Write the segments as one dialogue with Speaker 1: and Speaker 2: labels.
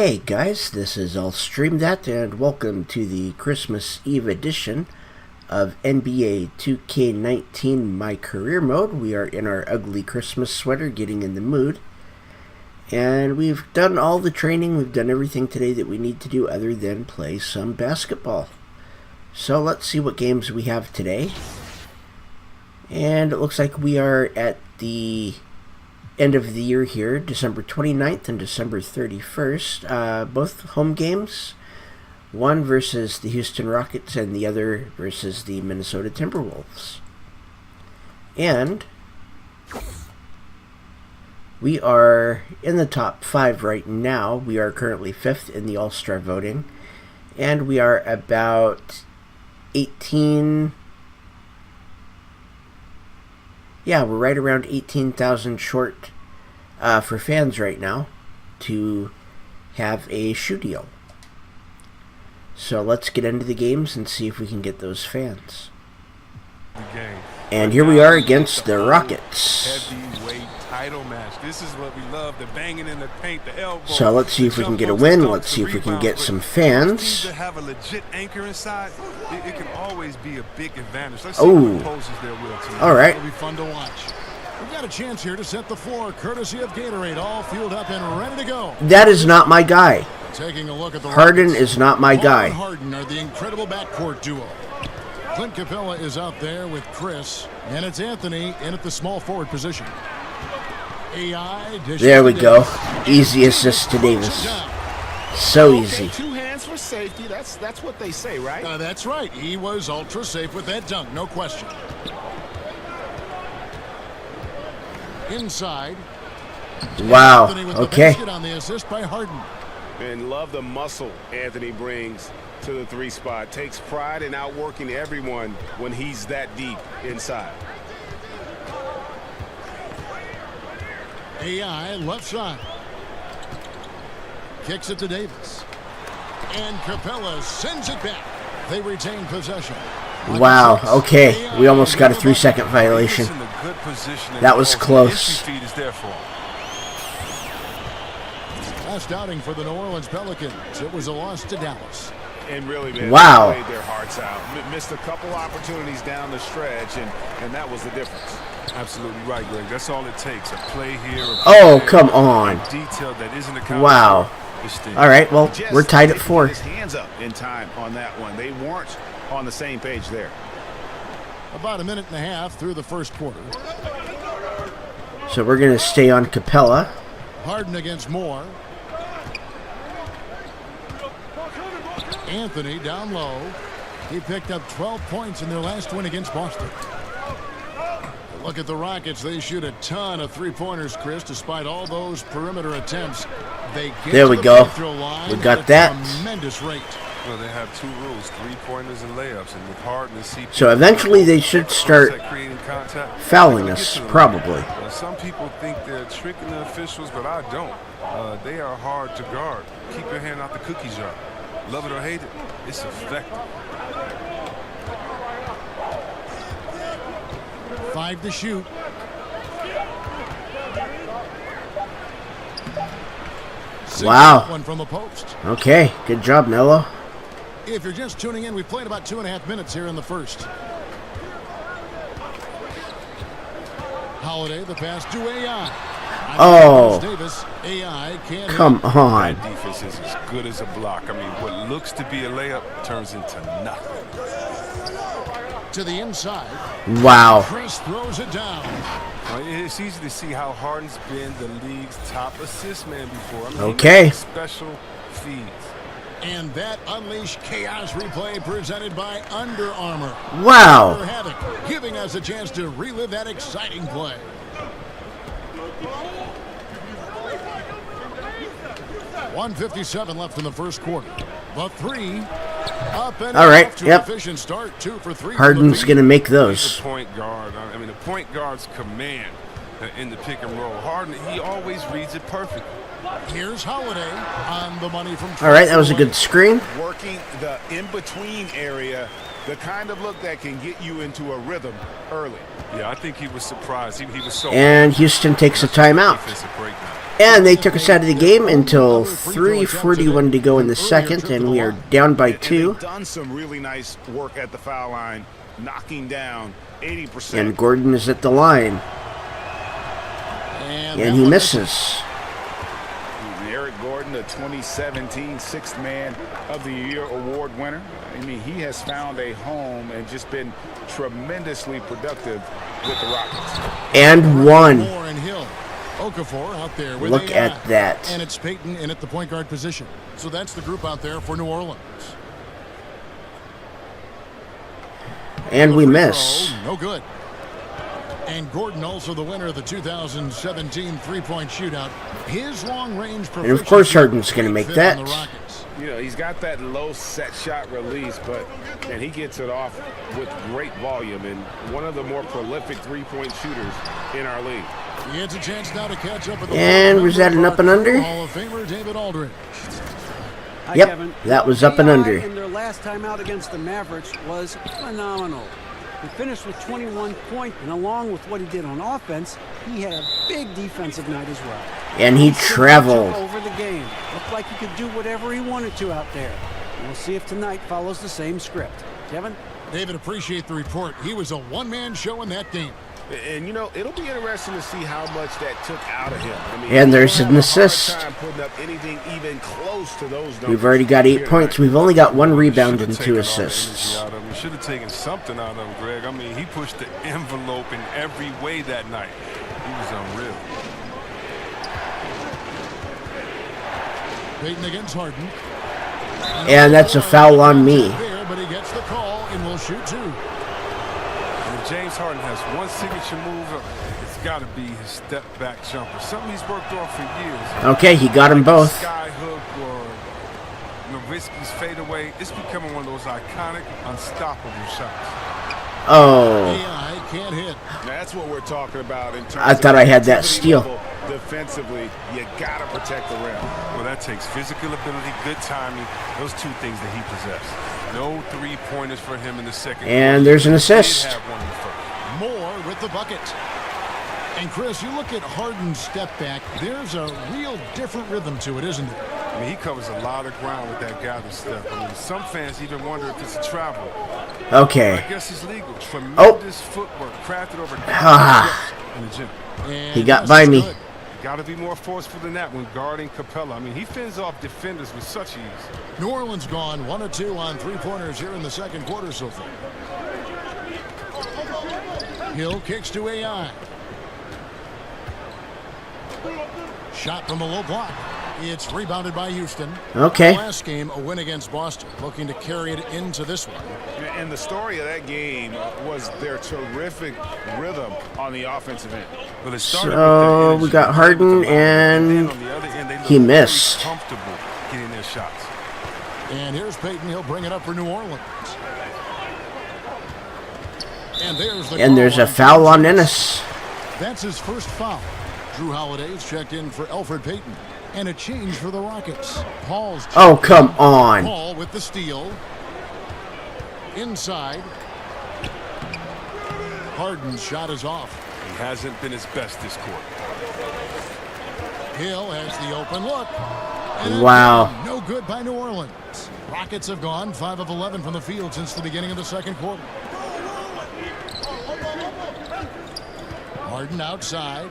Speaker 1: Hey guys, this is I'll Stream That, and welcome to the Christmas Eve edition of NBA 2k19 MyCareer mode. We are in our ugly Christmas sweater, getting in the mood. And we've done all the training, we've done everything today that we need to do other than play some basketball. So let's see what games we have today. And it looks like we are at the end of the year here, December 29th and December 31st. Both home games, one versus the Houston Rockets and the other versus the Minnesota Timberwolves. And we are in the top 5 right now. We are currently 5th in the All-Star voting, and we are about 18... Yeah, we're right around 18,000 short for fans right now to have a shoe deal. So let's get into the games and see if we can get those fans. And here we are against the Rockets.
Speaker 2: Heavyweight title match. This is what we love, the banging in the paint, the elbow.
Speaker 1: So let's see if we can get a win. Let's see if we can get some fans.
Speaker 2: To have a legit anchor inside, it can always be a big advantage. Let's see
Speaker 1: Oh,
Speaker 2: who poses their will tonight.
Speaker 1: all right.
Speaker 3: It'll be fun to watch. We've got a chance here to set the floor, courtesy of Gatorade, all fueled up and ready to go.
Speaker 1: That is not my guy.
Speaker 3: Taking a look at the
Speaker 1: Harden
Speaker 3: Rockets.
Speaker 1: is not my
Speaker 3: Paul
Speaker 1: guy.
Speaker 3: and Harden are the incredible backcourt duo. Clint Capella is out there with Chris, and it's Anthony in at the small forward position. AI
Speaker 1: There we go. Easy assist to Davis. So easy.
Speaker 4: Two hands for safety. That's what they say, right?
Speaker 3: That's right. He was ultra safe with that dunk, no question. Inside.
Speaker 1: Wow.
Speaker 3: Anthony with the
Speaker 1: Okay.
Speaker 3: basket on the assist by Harden.
Speaker 4: And love the muscle Anthony brings to the 3 spot. Takes pride in outworking everyone when he's that deep inside.
Speaker 3: AI left side. Kicks it to Davis. And Capella sends it back. They retain possession.
Speaker 1: Wow. Okay. We almost got a 3-second violation. That was close.
Speaker 3: Last outing for the New Orleans Pelicans. It was a loss to Dallas.
Speaker 4: And really, man,
Speaker 1: wow.
Speaker 4: they played their hearts out. Missed a couple opportunities down the stretch, and that was the difference.
Speaker 2: Absolutely right, Greg. That's all it takes. A play here.
Speaker 1: Oh, come on.
Speaker 2: Detail that isn't
Speaker 1: Wow. All right, well, we're tied at 4.
Speaker 4: His hands up in time on that one. They weren't on the same page there.
Speaker 3: About a minute and a half through the first quarter.
Speaker 1: So we're going to stay on Capella.
Speaker 3: Harden against Moore. Anthony down low. He picked up 12 points in their last win against Boston. Look at the Rockets. They shoot a ton of three-pointers, Chris, despite all those perimeter attempts. They get
Speaker 1: there
Speaker 3: to
Speaker 1: we
Speaker 3: the
Speaker 1: go.
Speaker 3: free throw line
Speaker 1: We got
Speaker 3: at a
Speaker 1: that.
Speaker 3: tremendous rate.
Speaker 2: Well, they have 2 rules, 3-pointers and layups, and with Harden and CP.
Speaker 1: So eventually they should start fouling us, probably.
Speaker 2: Some people think they're tricking the officials, but I don't. They are hard to guard. Keep your hand out the cookie jar. Love it or hate it, it's effective.
Speaker 3: 5 to shoot.
Speaker 1: Wow.
Speaker 3: One from the post.
Speaker 1: Okay, good job, Nello.
Speaker 3: If you're just tuning in, we played about 2.5 minutes here in the first. Holiday, the pass to AI.
Speaker 1: Oh,
Speaker 3: Davis, AI can't
Speaker 1: come on.
Speaker 2: That defense is as good as a block. I mean, what looks to be a layup turns into nothing.
Speaker 3: To the inside.
Speaker 1: Wow.
Speaker 3: Chris throws it down.
Speaker 2: It's easy to see how Harden's been the league's top assist man before. I mean,
Speaker 1: Okay.
Speaker 2: Special feeds.
Speaker 3: And that unleashed chaos replay presented by Under Armour.
Speaker 1: Wow.
Speaker 3: Havoc, giving us a chance to relive that exciting play. .157 left in the first quarter. The 3 up and
Speaker 1: all right.
Speaker 3: to
Speaker 1: Yep.
Speaker 3: efficient start. 2 for 3.
Speaker 1: Harden's gonna make those.
Speaker 2: The point guard. I mean, the point guard's command in the pick and roll. Harden, he always reads it perfectly.
Speaker 3: Here's Holiday on the money from.
Speaker 1: All right, that was a good screen.
Speaker 4: Working the in-between area, the kind of look that can get you into a rhythm early.
Speaker 2: Yeah, I think he was surprised. He was so.
Speaker 1: And Houston takes a timeout.
Speaker 2: Defensive breakdown.
Speaker 1: And they took us out of the game until 3:41 to go in the second, and we are down by 2.
Speaker 4: They've done some really nice work at the foul line, knocking down 80%.
Speaker 1: And Gordon is at the line. And he misses.
Speaker 4: Eric Gordon, the 2017 Sixth Man of the Year award winner. I mean, he has found a home and just been tremendously productive with the Rockets.
Speaker 1: And one.
Speaker 3: Okafor out there with
Speaker 1: Look at that.
Speaker 3: And it's Payton in at the point guard position. So that's the group out there for New Orleans.
Speaker 1: And we miss.
Speaker 3: No good. And Gordon also the winner of the 2017 three-point shootout. His long-range proficiency.
Speaker 1: And of course Harden's going to make that.
Speaker 4: You know, he's got that low set shot release, and he gets it off with great volume and one of the more prolific three-point shooters in our league.
Speaker 3: He gets a chance now to catch up with the
Speaker 1: and was that an up and under?
Speaker 3: Hall of Famer David Aldridge.
Speaker 1: Yep, that was up and under.
Speaker 5: In their last time out against the Mavericks was phenomenal. He finished with 21 points, and along with what he did on offense, he had a big defensive night as well.
Speaker 1: And he traveled
Speaker 5: over the game. Looked like he could do whatever he wanted to out there. We'll see if tonight follows the same script. Kevin?
Speaker 3: David, appreciate the report. He was a one-man show in that game.
Speaker 4: And, you know, it'll be interesting to see how much that took out of him. I mean,
Speaker 1: and there's an assist.
Speaker 4: Even close to those numbers.
Speaker 1: We've already got 8 points. We've only got 1 rebound and 2 assists.
Speaker 2: We should have taken something out of him, Greg. I mean, he pushed the envelope in every way that night. He was unreal.
Speaker 3: Payton against Harden.
Speaker 1: And that's a foul on me.
Speaker 3: But he gets the call and will shoot 2.
Speaker 2: James Harden has one signature move. It's got to be his step-back jumper. Something he's worked on for years.
Speaker 1: Okay, he got them both.
Speaker 2: Sky hook or Nowitzki's fadeaway. It's becoming one of those iconic, unstoppable shots.
Speaker 1: Oh.
Speaker 3: I can't hit.
Speaker 4: That's what we're talking about in terms
Speaker 1: I thought I had that steal.
Speaker 4: Defensively, you got to protect the rim.
Speaker 2: Well, that takes physical ability, good timing. Those two things that he possessed. No three-pointers for him in the second.
Speaker 1: And there's an assist.
Speaker 3: Moore with the bucket. And Chris, you look at Harden's step back, there's a real different rhythm to it, isn't there?
Speaker 2: I mean, he covers a lot of ground with that gather step. I mean, some fans even wonder if it's a travel.
Speaker 1: Okay.
Speaker 2: I guess it's legal. Tremendous footwork crafted over in the gym.
Speaker 3: And
Speaker 1: he got by me.
Speaker 2: Got to be more forceful than that when guarding Capella. I mean, he fends off defenders with such ease.
Speaker 3: New Orleans gone 1 of 2 on three-pointers here in the second quarter so far. Hill kicks to AI. Shot from the low block. It's rebounded by Houston.
Speaker 1: Okay.
Speaker 3: Last game, a win against Boston, looking to carry it into this one.
Speaker 4: And the story of that game was their terrific rhythm on the offensive end.
Speaker 2: Well, it started
Speaker 1: so we got Harden, and he missed.
Speaker 2: Comfortable getting their shots.
Speaker 3: And here's Payton. He'll bring it up for New Orleans. And
Speaker 1: there's a foul on Ennis.
Speaker 3: That's his first foul. Drew Holiday's checked in for Elfrid Payton. And a change for the Rockets. Paul's
Speaker 1: oh, come on.
Speaker 3: Paul with the steal. Inside. Harden's shot is off.
Speaker 2: He hasn't been his best this quarter.
Speaker 3: Hill has the open look.
Speaker 1: Wow.
Speaker 3: No good by New Orleans. Rockets have gone 5 of 11 from the field since the beginning of the second quarter. Harden outside.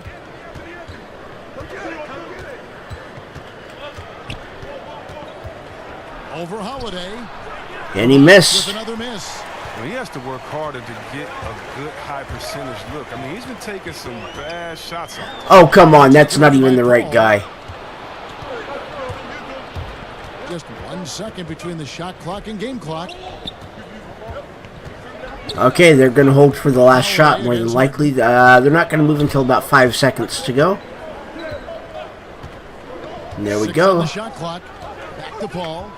Speaker 3: Over Holiday.
Speaker 1: And he missed.
Speaker 3: With another miss.
Speaker 2: Well, he has to work harder to get a good high percentage look. I mean, he's been taking some bad shots.
Speaker 1: Oh, come on. That's not even the right guy.
Speaker 3: Just 1 second between the shot clock and game clock.
Speaker 1: Okay, they're going to hold for the last shot more than likely. They're not going to move until about 5 seconds to go. And there we go.
Speaker 3: On the shot clock. Back to Paul.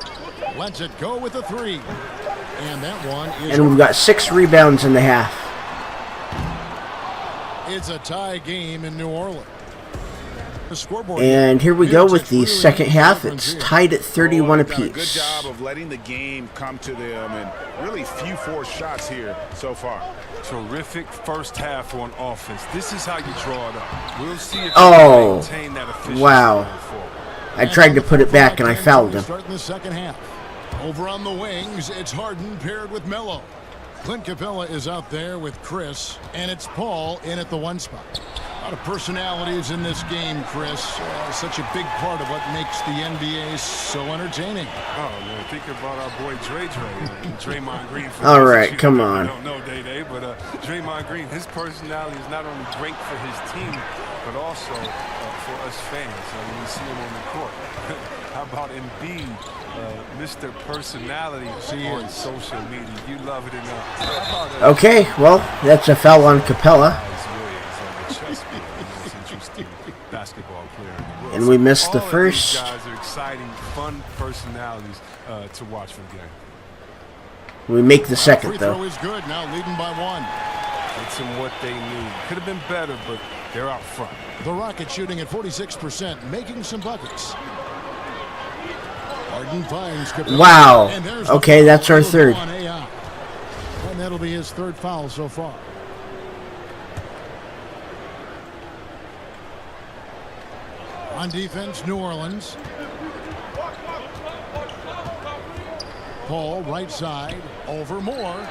Speaker 3: Lets it go with a 3. And that one is...
Speaker 1: And we've got 6 rebounds in the half.
Speaker 3: It's a tie game in New Orleans. The scoreboard.
Speaker 1: And here we go with the
Speaker 3: Really
Speaker 1: second half.
Speaker 3: difference
Speaker 1: It's
Speaker 3: here.
Speaker 1: tied at 31
Speaker 4: They've done a good
Speaker 1: apiece.
Speaker 4: job of letting the game come to them, and really few forced shots here so far.
Speaker 2: Terrific first half on offense. This is how you draw it up. We'll see if
Speaker 1: Oh,
Speaker 2: they maintain that efficiency
Speaker 1: wow.
Speaker 2: going forward.
Speaker 1: I tried to put it back and I fouled him.
Speaker 3: Starting the second half. Over on the wings, it's Harden paired with Melo. Clint Capella is out there with Chris, and it's Paul in at the 1 spot. A lot of personalities in this game, Chris. Such a big part of what makes the NBA so entertaining.
Speaker 2: Oh, man, think about our boy Dre, Draymond Green. For
Speaker 1: All
Speaker 2: those
Speaker 1: right,
Speaker 2: of you
Speaker 1: come
Speaker 2: that
Speaker 1: on.
Speaker 2: don't know Day, but Draymond Green, his personality is not only great for his team, but also for us fans when we see him on the court. How about Embiid, Mr. Personality on social media? You love it enough. How about,
Speaker 1: Okay, well, that's a foul on Capella.
Speaker 2: Basketball player in the world.
Speaker 1: And we missed the
Speaker 2: All of
Speaker 1: first.
Speaker 2: these guys are exciting, fun personalities to watch for the game.
Speaker 1: We make the second,
Speaker 3: Free throw
Speaker 1: though.
Speaker 3: is good, now leading by 1.
Speaker 2: It's them what they need. Could have been better, but they're out front.
Speaker 3: The Rockets shooting at 46%, making some buckets. Harden finds Capella.
Speaker 1: Wow.
Speaker 3: And there's the
Speaker 1: Okay,
Speaker 3: foul
Speaker 1: that's our third.
Speaker 3: on AI. And that'll be his 3rd foul so far. On defense, New Orleans. Paul, right side, over Moore.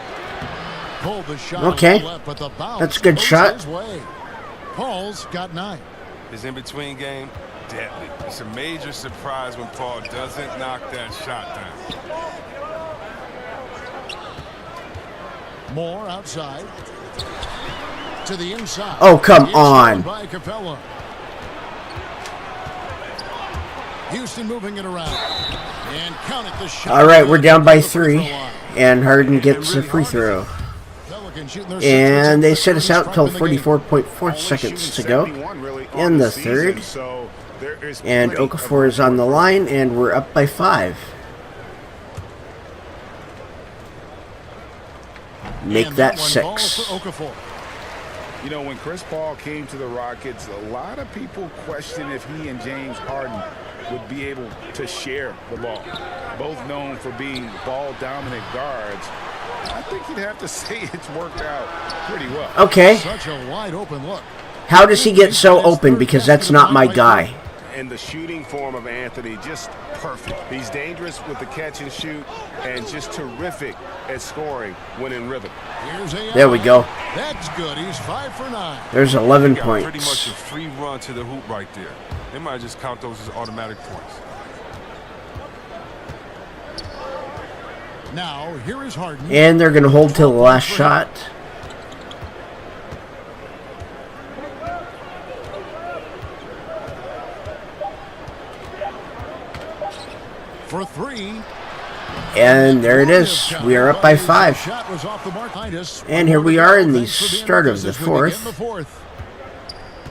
Speaker 3: Pulled the shot.
Speaker 1: Okay.
Speaker 3: on the left, but the bounce
Speaker 1: That's a good
Speaker 3: goes
Speaker 1: shot.
Speaker 3: his way. Paul's got 9.
Speaker 2: His in-between game, deadly. It's a major surprise when Paul doesn't knock that shot down.
Speaker 3: Moore outside. To the inside.
Speaker 1: Oh, come
Speaker 3: It's
Speaker 1: on.
Speaker 3: by Capella. Houston moving it around. And count it, the shot.
Speaker 1: All right, we're down by 3. And Harden gets a free throw. And they set us out till 44.4 seconds to go in the third. And Okafor is on the line, and we're up by 5. Make that 6.
Speaker 4: You know, when Chris Paul came to the Rockets, a lot of people questioned if he and James Harden would be able to share the ball. Both known for being ball-dominant guards. I think you'd have to say it's worked out pretty well.
Speaker 1: Okay.
Speaker 3: Such a wide open look.
Speaker 1: How does he get so open? Because that's not my guy.
Speaker 6: And the shooting form of Anthony, just perfect. He's dangerous with the catch and shoot and just terrific at scoring when in rhythm.
Speaker 1: There we go.
Speaker 3: That's good. He's 5 for 9.
Speaker 1: There's 11
Speaker 2: Got pretty much
Speaker 1: points.
Speaker 2: a free run to the hoop right there. They might just count those as automatic points.
Speaker 3: Now, here is Harden.
Speaker 1: And they're going to hold till the last shot.
Speaker 3: For 3.
Speaker 1: And there it is. We are up by 5.
Speaker 3: Shot was off the mark.
Speaker 1: And here we are in the start of the fourth.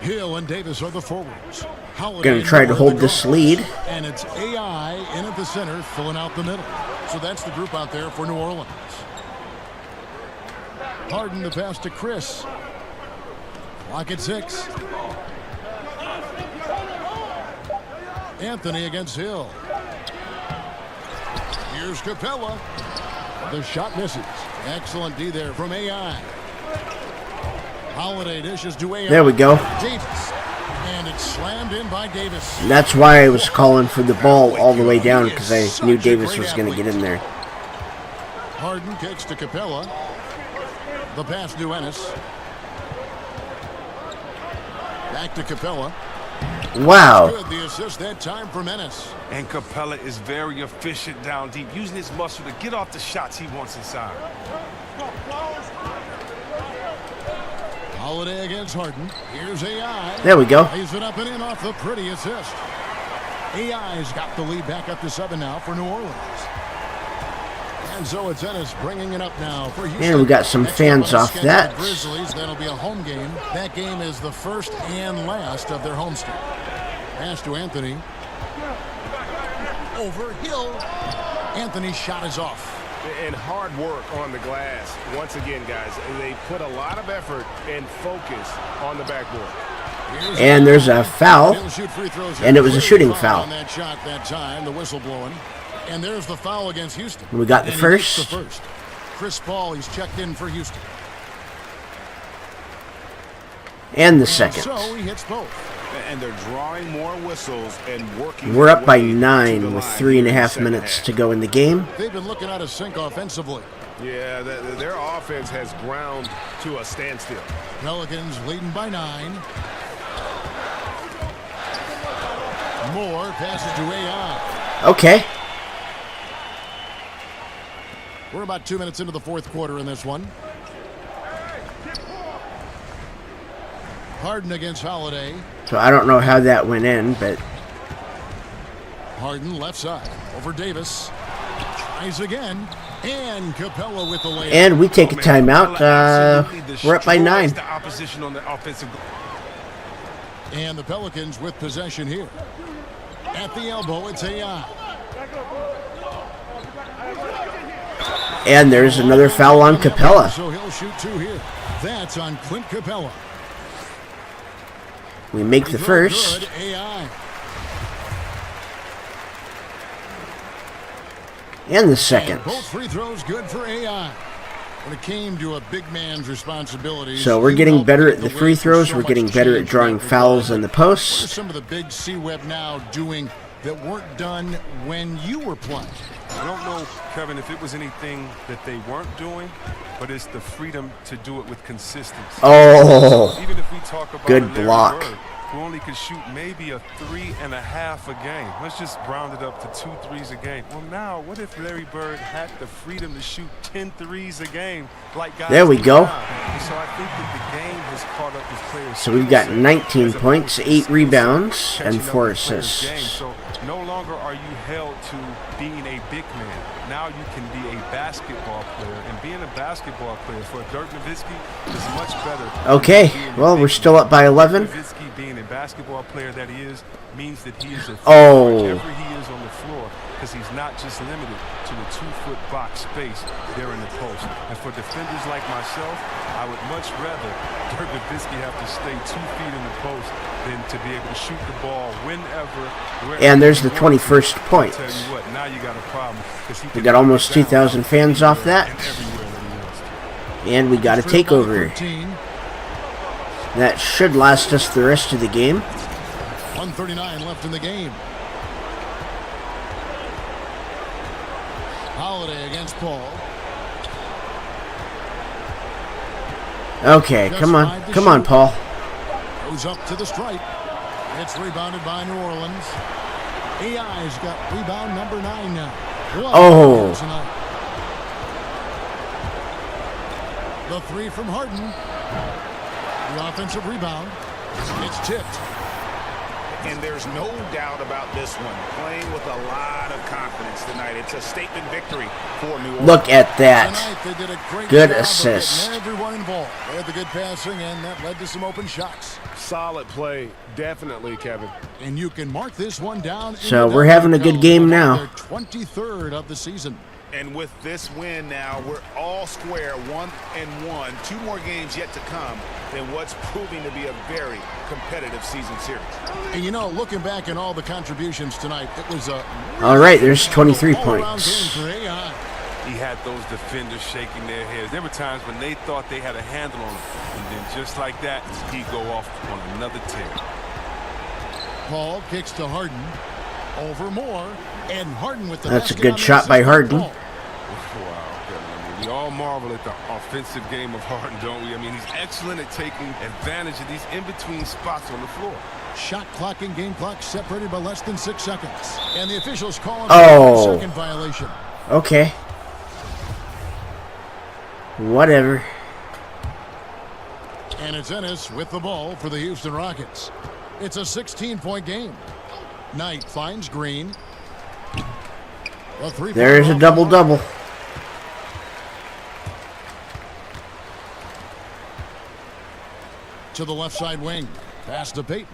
Speaker 3: Hill and Davis are the forwards.
Speaker 1: Going to try to hold this lead.
Speaker 3: And it's AI in at the center, filling out the middle. So that's the group out there for New Orleans. Harden the pass to Chris. Clock at 6. Anthony against Hill. Here's Capella. The shot misses. Excellent D there from AI. Holiday dishes to AI.
Speaker 1: There we go.
Speaker 3: Davis. And it's slammed in by Davis.
Speaker 1: And that's why I was calling for the ball all the way down, because I knew Davis was going to get in there.
Speaker 3: Harden kicks to Capella. The pass to Ennis. Back to Capella.
Speaker 1: Wow.
Speaker 3: Good, the assist that time from Ennis.
Speaker 2: And Capella is very efficient down deep, using his muscle to get off the shots he wants inside.
Speaker 3: Holiday against Harden. Here's AI.
Speaker 1: There we go.
Speaker 3: Lays it up and in off the pretty assist. AI's got the lead back up to 7 now for New Orleans. And so it's Ennis bringing it up now for Houston.
Speaker 1: And we got some fans off that.
Speaker 3: Grizzlies, that'll be a home game. That game is the first and last of their homestand. Pass to Anthony. Over Hill. Anthony's shot is off.
Speaker 6: And hard work on the glass. Once again, guys, they put a lot of effort and focus on the backboard.
Speaker 1: And there's a foul.
Speaker 3: He'll shoot free throws.
Speaker 1: And it was a shooting foul.
Speaker 3: On that shot that time, the whistle blowing. And there's the foul against Houston.
Speaker 1: We got the
Speaker 3: And
Speaker 1: first.
Speaker 3: he makes the first. Chris Paul, he's checked in for Houston.
Speaker 1: And the second.
Speaker 3: So he hits both.
Speaker 4: And they're drawing more whistles and working.
Speaker 1: We're up by 9 with 3.5 minutes to go in the game.
Speaker 3: They've been looking out of sync offensively.
Speaker 6: Yeah, their offense has ground to a standstill.
Speaker 3: Pelicans leading by 9. Moore passes to AI.
Speaker 1: Okay.
Speaker 3: We're about 2 minutes into the fourth quarter in this one. Harden against Holiday.
Speaker 1: So I don't know how that went in, but
Speaker 3: Harden left side over Davis. Tries again. And Capella with the layup.
Speaker 1: and we take a timeout. We're up by 9.
Speaker 6: The opposition on the offensive.
Speaker 3: And the Pelicans with possession here. At the elbow, it's AI.
Speaker 1: And there's another foul on Capella.
Speaker 3: So he'll shoot 2 here. That's on Clint Capella.
Speaker 1: We make the first.
Speaker 3: Good, AI.
Speaker 1: And the second.
Speaker 3: And both free throws good for AI. When it came to a big man's responsibilities.
Speaker 1: So we're getting better at the free throws. We're getting better at drawing fouls in the
Speaker 3: What are
Speaker 1: post.
Speaker 3: some of the big C-Web now doing that weren't done when you were playing?
Speaker 2: I don't know, Kevin, if it was anything that they weren't doing, but it's the freedom to do it with consistency.
Speaker 1: Oh,
Speaker 2: Even if we talk about
Speaker 1: good
Speaker 2: Larry
Speaker 1: block.
Speaker 2: Bird, who only could shoot maybe a 3.5 a game. Let's just round it up to 2 threes a game. Well, now, what if Larry Bird had the freedom to shoot 10 threes a game like guys
Speaker 1: There we
Speaker 2: do
Speaker 1: go.
Speaker 2: now? And so I think that the game has caught up with players.
Speaker 1: So we've got
Speaker 2: skill set
Speaker 1: 19
Speaker 2: as opposed
Speaker 1: points,
Speaker 2: to
Speaker 1: 8
Speaker 2: skill
Speaker 1: rebounds,
Speaker 2: set
Speaker 1: and
Speaker 2: catching up
Speaker 1: 4
Speaker 2: with players' game.
Speaker 1: assists.
Speaker 2: So no longer are you held to being a big man. Now you can be a basketball player, and being a basketball player for Dirk Nowitzki is much better.
Speaker 1: Okay,
Speaker 2: than being a
Speaker 1: well,
Speaker 2: big
Speaker 1: we're still
Speaker 2: man.
Speaker 1: up by 11.
Speaker 2: Nowitzki, being a basketball player that he is, means that he is a
Speaker 1: Oh.
Speaker 2: wherever he is on the floor, because he's not just limited to a 2-foot box space there in the post. And for defenders like myself, I would much rather Dirk Nowitzki have to stay 2 feet in the post than to be able to shoot the ball whenever.
Speaker 1: And there's the
Speaker 2: he wants to.
Speaker 1: 21st point.
Speaker 2: I'll tell you what, now you got a problem. 'Cause he
Speaker 1: We
Speaker 2: can
Speaker 1: got
Speaker 2: knock
Speaker 1: almost
Speaker 2: it down
Speaker 1: 2,000 fans off that.
Speaker 2: and everywhere that he wants to.
Speaker 1: And we got a takeover.
Speaker 3: 13,
Speaker 1: That should last us the rest of the game.
Speaker 3: 1:39 left in the game. Holiday against Paul.
Speaker 1: Okay, come on. Come on, Paul.
Speaker 3: Goes up to the stripe. It's rebounded by New Orleans. AI's got rebound number 9 now.
Speaker 1: Oh.
Speaker 3: Tonight. The 3 from Harden. The offensive rebound. It's tipped.
Speaker 4: And there's no doubt about this one. Playing with a lot of confidence tonight. It's a statement victory for New Orleans.
Speaker 1: Look at that.
Speaker 3: Tonight they did a great
Speaker 1: Good
Speaker 3: job of
Speaker 1: assist.
Speaker 3: getting everyone involved. They had the good passing, and that led to some open shots.
Speaker 6: Solid play, definitely, Kevin.
Speaker 3: And you can mark this one down.
Speaker 1: So
Speaker 3: in the
Speaker 1: we're having a good
Speaker 3: W.
Speaker 1: game now.
Speaker 3: Their 23rd of the season.
Speaker 4: And with this win now, we're all square, 1-1. 2 more games yet to come in what's proving to be a very competitive season series.
Speaker 3: And you know, looking back at all the contributions tonight, it was a
Speaker 1: All right, there's 23
Speaker 3: all-around
Speaker 1: points.
Speaker 3: game for AI.
Speaker 2: He had those defenders shaking their heads. There were times when they thought they had a handle on him. And then just like that, he'd go off on another tear.
Speaker 3: Paul kicks to Harden. Over Moore. And Harden with the
Speaker 1: That's a
Speaker 3: basket
Speaker 1: good
Speaker 3: on the
Speaker 1: shot by
Speaker 3: assist
Speaker 1: Harden.
Speaker 3: Paul.
Speaker 2: Wow, Kevin, I mean, we all marvel at the offensive game of Harden, don't we? I mean, he's excellent at taking advantage of these in-between spots on the floor.
Speaker 3: Shot clock and game clock separated by less than 6 seconds. And the officials call him
Speaker 1: Oh.
Speaker 3: for a second violation.
Speaker 1: Okay. Whatever.
Speaker 3: And it's Ennis with the ball for the Houston Rockets. It's a 16-point game. Knight finds Green.
Speaker 1: There's a double-double.
Speaker 3: To the left side wing. Pass to Peyton.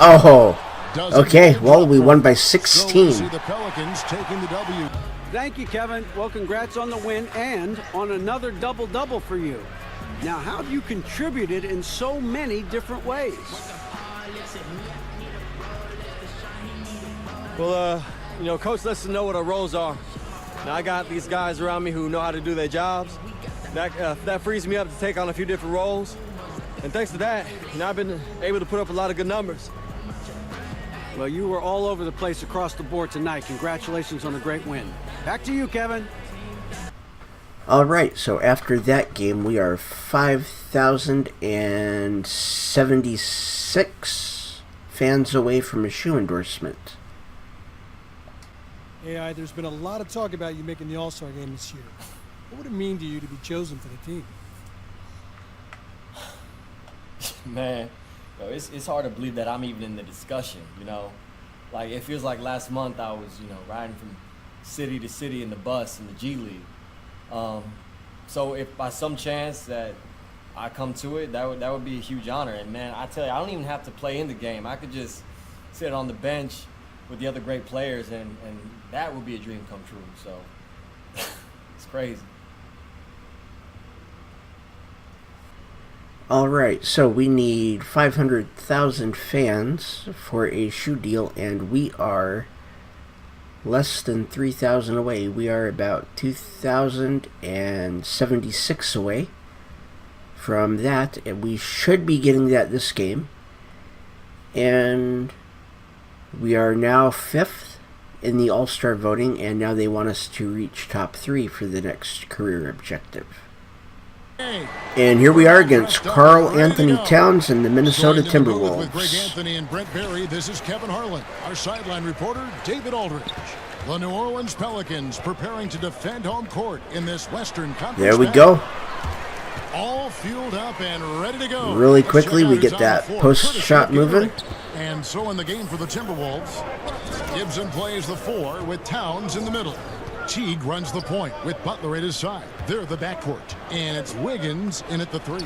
Speaker 1: Oh.
Speaker 3: Doesn't
Speaker 1: Okay,
Speaker 3: get
Speaker 1: well, we
Speaker 3: dropped
Speaker 1: won by
Speaker 3: So we
Speaker 1: 16.
Speaker 3: see the Pelicans taking the W.
Speaker 5: Thank you, Kevin. Well, congrats on the win and on another double-double for you. Now, how have you contributed in so many different ways?
Speaker 7: Well, you know, Coach lets us know what our roles are. Now, I got these guys around me who know how to do their jobs. That frees me up to take on a few different roles. And thanks to that, you know, I've been able to put up a lot of good numbers.
Speaker 5: Well, you were all over the place across the board tonight. Congratulations on a great win. Back to you, Kevin.
Speaker 1: All right, so after that game, we are 5,076 fans away from a shoe endorsement.
Speaker 8: AI, there's been a lot of talk about you making the All-Star game this year. What would it mean to you to be chosen for the team?
Speaker 7: Man, yo, it's hard to believe that I'm even in the discussion, you know? Like, it feels like last month I was, you know, riding from city to city in the bus in the G League. So if by some chance that I come to it, that would be a huge honor. And, man, I tell you, I don't even have to play in the game. I could just sit on the bench with the other great players, and that would be a dream come true. So it's crazy.
Speaker 1: All right, so we need 500,000 fans for a shoe deal, and we are less than 3,000 away. We are about 2,076 away from that, and we should be getting that this game. And we are now 5th in the All-Star voting, and now they want us to reach top 3 for the next career objective. And here we are against Karl Anthony Towns and the Minnesota Timberwolves.
Speaker 3: With Greg Anthony and Brent Barry, this is Kevin Harlan. Our sideline reporter, David Aldridge. The New Orleans Pelicans preparing to defend home court in this Western Conference.
Speaker 1: There we go.
Speaker 3: All fueled up and ready to go.
Speaker 1: Really quickly, we get that post shot moving.
Speaker 3: And so in the game for the Timberwolves, Gibson plays the 4 with Towns in the middle. Teague runs the point with Butler at his side. They're the backcourt. And it's Wiggins in at the 3.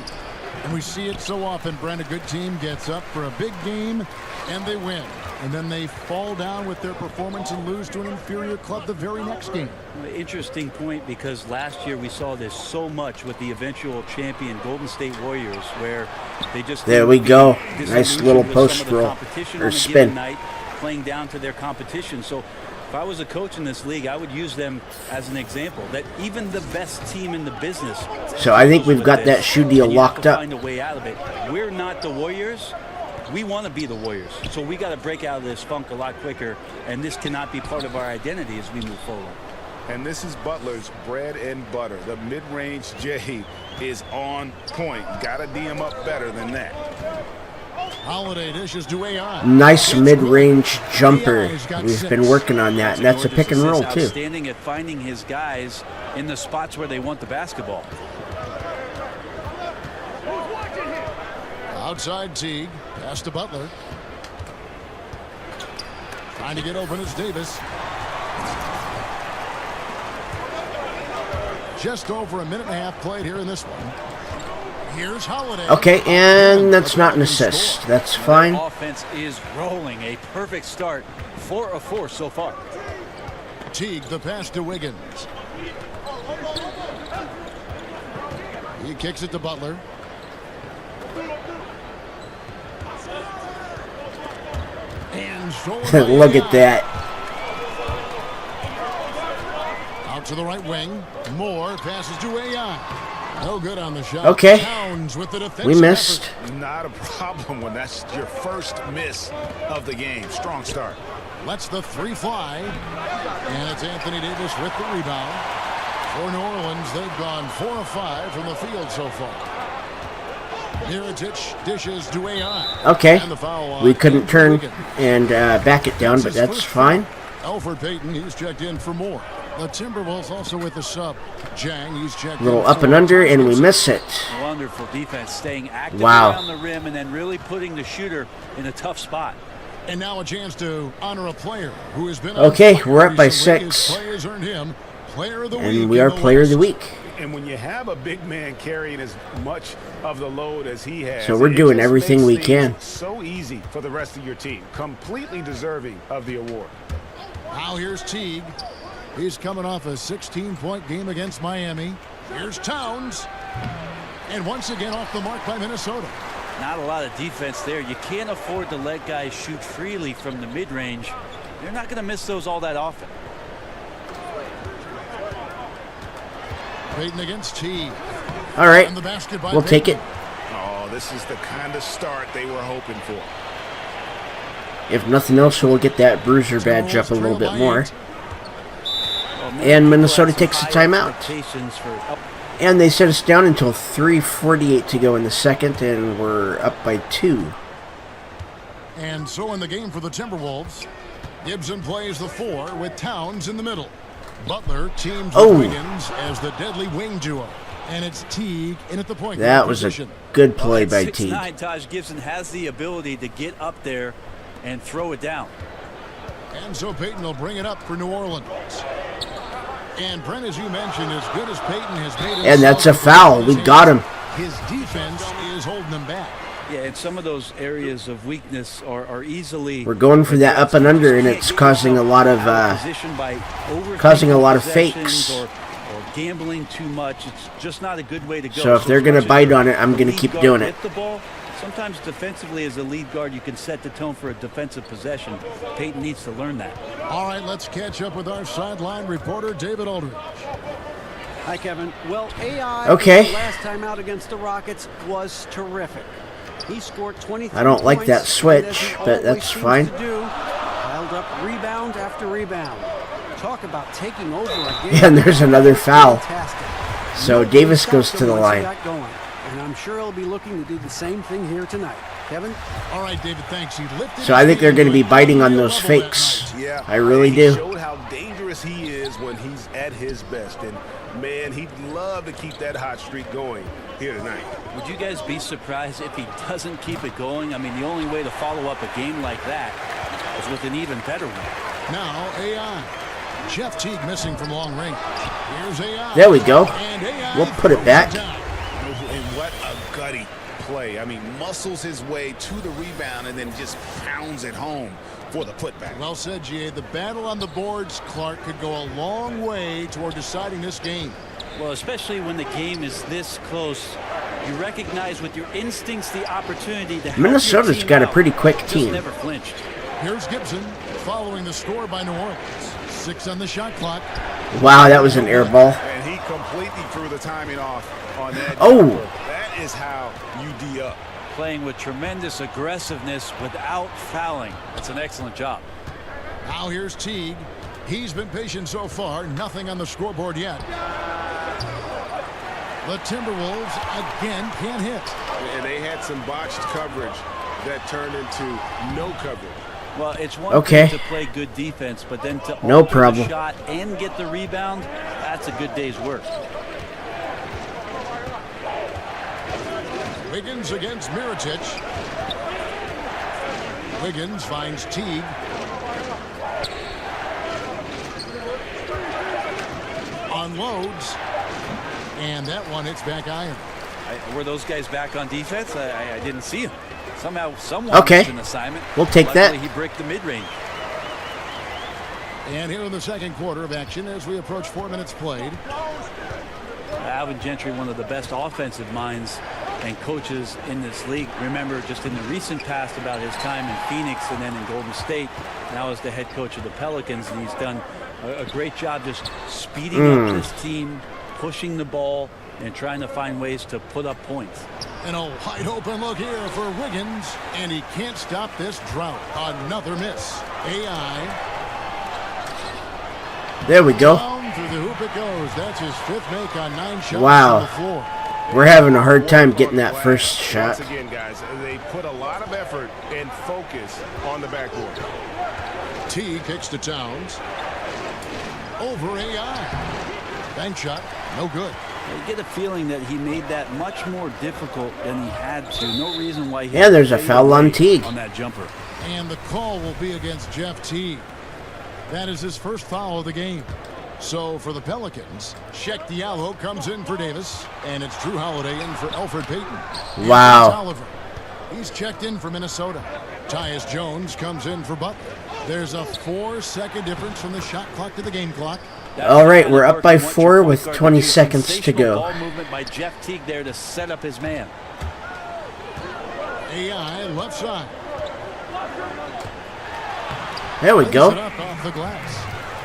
Speaker 3: And we see it so often, Brent. A good team gets up for a big game, and they win. And then they fall down with their performance and lose to an inferior club the very next game.
Speaker 9: Interesting point, because last year we saw this so much with the eventual champion Golden State Warriors, where they just...
Speaker 1: There we go. Nice little post roll or spin.
Speaker 9: Night, playing down to their competition. So if I was a coach in this league, I would use them as an example that even the best team in the business.
Speaker 1: So I think we've got that shoe deal locked up.
Speaker 9: Find a way out of it. We're not the Warriors. We want to be the Warriors. So we got to break out of this funk a lot quicker, and this cannot be part of our identity as we move forward.
Speaker 4: And this is Butler's bread and butter. The mid-range J is on point. Got to D him up better than that.
Speaker 3: Holiday dishes to AI.
Speaker 1: Nice mid-range jumper. We've been working on that, and that's a pick and roll too.
Speaker 9: Outstanding at finding his guys in the spots where they want the basketball.
Speaker 3: Outside Teague, pass to Butler. Trying to get open is Davis. Just over a minute and a half played here in this one. Here's Holiday.
Speaker 1: Okay, and that's not an assist. That's fine.
Speaker 9: The offense is rolling. A perfect start. 4 of 4 so far.
Speaker 3: Teague, the pass to Wiggins. He kicks it to Butler. And
Speaker 1: look at that.
Speaker 3: Out to the right wing. Moore passes to AI. No good on the shot.
Speaker 1: Okay.
Speaker 3: With the
Speaker 1: we missed.
Speaker 4: Not a problem when that's your first miss of the game. Strong start.
Speaker 3: Lets the 3 fly. And it's Anthony Davis with the rebound. For New Orleans, they've gone 4 of 5 from the field so far. Mirotic dishes to AI.
Speaker 1: Okay. We couldn't turn and back it down, but that's fine.
Speaker 3: Alfred Payton, he's checked in for more. The Timberwolves also with the sub. Jang, he's checked in.
Speaker 1: Little up and under, and we miss it.
Speaker 9: Wonderful defense, staying active
Speaker 1: wow.
Speaker 9: around the rim and then really putting the shooter in a tough spot.
Speaker 3: And now a chance to honor a player who has been
Speaker 1: okay, we're up by 6.
Speaker 3: And
Speaker 1: we are player of the week.
Speaker 4: And when you have a big man carrying as much of the load as he has,
Speaker 1: so we're doing everything we can.
Speaker 4: So easy for the rest of your team. Completely deserving of the award.
Speaker 3: Now here's Teague. He's coming off a 16-point game against Miami. Here's Towns. And once again off the mark by Minnesota.
Speaker 9: Not a lot of defense there. You can't afford to let guys shoot freely from the mid-range. They're not going to miss those all that often.
Speaker 3: Payton against T.
Speaker 1: All right,
Speaker 3: And the basket by
Speaker 1: we'll take it.
Speaker 6: Oh, this is the kind of start they were hoping for.
Speaker 1: If nothing else, we'll get that bruiser badge up a little bit more.
Speaker 9: Well,
Speaker 1: And Minnesota takes a
Speaker 9: high
Speaker 1: timeout.
Speaker 9: expectations for
Speaker 1: And they set us down until 3:48 to go in the second, and we're up by 2.
Speaker 3: And so in the game for the Timberwolves, Gibson plays the 4 with Towns in the middle. Butler teams with Wiggins as the deadly wing duo. And it's Teague in at the point guard
Speaker 1: That was a
Speaker 3: position.
Speaker 1: good play
Speaker 9: At
Speaker 1: by
Speaker 9: 6'9",
Speaker 1: Teague.
Speaker 9: Taj Gibson has the ability to get up there and throw it down.
Speaker 3: And so Payton will bring it up for New Orleans. And Brent, as you mentioned, as good as Payton has made
Speaker 1: And that's a foul. We got him.
Speaker 3: His defense is holding him back.
Speaker 9: Yeah, and some of those areas of weakness are easily.
Speaker 1: We're going for that up and under, and it's causing a lot of fakes.
Speaker 9: Or gambling too much. It's just not a good way to go.
Speaker 1: So if they're going to bite on it, I'm going to keep doing it.
Speaker 9: The ball, sometimes defensively as a lead guard, you can set the tone for a defensive possession. Payton needs to learn that.
Speaker 3: All right, let's catch up with our sideline reporter, David Aldridge.
Speaker 5: Hi, Kevin. Well, AI
Speaker 1: Okay.
Speaker 5: last time out against the Rockets was terrific. He scored 23
Speaker 1: I don't like
Speaker 5: points,
Speaker 1: that
Speaker 5: and
Speaker 1: switch,
Speaker 5: as he
Speaker 1: but
Speaker 5: always
Speaker 1: that's
Speaker 5: seems
Speaker 1: fine.
Speaker 5: to do, piled up rebound after rebound. Talk about taking over a game.
Speaker 1: And there's another foul.
Speaker 5: Fantastic.
Speaker 1: So
Speaker 5: No
Speaker 1: Davis
Speaker 5: good
Speaker 1: goes
Speaker 5: stop
Speaker 1: to the
Speaker 5: once he
Speaker 1: line.
Speaker 5: got going, and I'm sure he'll be looking to do the same thing here tonight. Kevin?
Speaker 3: All right, David, thanks. He lifted
Speaker 1: So I think they're going to be
Speaker 3: his
Speaker 1: biting on
Speaker 3: level
Speaker 1: those
Speaker 3: that
Speaker 1: fakes.
Speaker 3: night.
Speaker 6: Yeah,
Speaker 1: I really
Speaker 6: he
Speaker 1: do.
Speaker 6: showed how dangerous he is when he's at his best. And, man, he'd love to keep that hot streak going here tonight.
Speaker 9: Would you guys be surprised if he doesn't keep it going? I mean, the only way to follow up a game like that is with an even better one.
Speaker 3: Now, AI. Jeff Teague missing from long range. Here's AI.
Speaker 1: There we go.
Speaker 3: And AI
Speaker 1: We'll put it back.
Speaker 3: throws it down.
Speaker 6: And what a gutty play. I mean, muscles his way to the rebound and then just pounds it home for the putback.
Speaker 3: Well said, GA. The battle on the boards, Clark, could go a long way toward deciding this game.
Speaker 9: Well, especially when the game is this close, you recognize with your instincts the opportunity to help
Speaker 1: Minnesota's
Speaker 9: your team
Speaker 1: got a
Speaker 9: out.
Speaker 1: pretty quick
Speaker 9: Just
Speaker 1: team.
Speaker 9: never flinched.
Speaker 3: Here's Gibson following the score by New Orleans. 6 on the shot clock.
Speaker 1: Wow, that was an air ball.
Speaker 6: And he completely threw the timing off on that.
Speaker 1: Oh.
Speaker 6: jumper. That is how you D up.
Speaker 9: Playing with tremendous aggressiveness without fouling. That's an excellent job.
Speaker 3: Now here's Teague. He's been patient so far. Nothing on the scoreboard yet. The Timberwolves again can't hit.
Speaker 6: And they had some botched coverage that turned into no coverage.
Speaker 9: Well, it's one
Speaker 1: Okay.
Speaker 9: thing to play good defense, but then to
Speaker 1: No
Speaker 9: alter
Speaker 1: problem.
Speaker 9: the shot and get the rebound, that's a good day's work.
Speaker 3: Wiggins against Mirotic. Wiggins finds Teague. Unloads. And that one hits back iron.
Speaker 9: Were those guys back on defense? I didn't see them. Somehow, someone
Speaker 1: Okay.
Speaker 9: missed an assignment.
Speaker 1: We'll take that.
Speaker 9: Luckily, he bricked the mid-range.
Speaker 3: And here in the second quarter of action as we approach 4 minutes played.
Speaker 9: Alvin Gentry, one of the best offensive minds and coaches in this league. Remember just in the recent past about his time in Phoenix and then in Golden State. Now as the head coach of the Pelicans, and he's done a great job just speeding up this team, pushing the ball, and trying to find ways to put up points.
Speaker 3: And a wide open look here for Wiggins. And he can't stop this drought. Another miss. AI.
Speaker 1: There we go.
Speaker 3: Down through the hoop it goes. That's his 5th make on 9 shots
Speaker 1: Wow.
Speaker 3: on the floor.
Speaker 1: We're having a hard time getting that first shot.
Speaker 6: Once again, guys, they put a lot of effort and focus on the backboard.
Speaker 3: T kicks to Towns. Over AI. Bank shot. No good.
Speaker 9: You get a feeling that he made that much more difficult than he had to. No reason why he
Speaker 1: Yeah, there's a
Speaker 9: stayed
Speaker 1: foul on
Speaker 9: away
Speaker 1: Teague.
Speaker 9: on that jumper.
Speaker 3: And the call will be against Jeff Teague. That is his first foul of the game. So for the Pelicans, Sheck Diallo comes in for Davis, and it's Drew Holiday in for Elfrid Payton.
Speaker 1: Wow.
Speaker 3: And it's Oliver. He's checked in for Minnesota. Tyus Jones comes in for Butler. There's a 4-second difference from the shot clock to the game clock.
Speaker 1: All right, we're up by 4 with 20 seconds to go.
Speaker 9: Ball movement by by Jeff Teague there to set up his man.
Speaker 3: AI left side.
Speaker 1: There we go.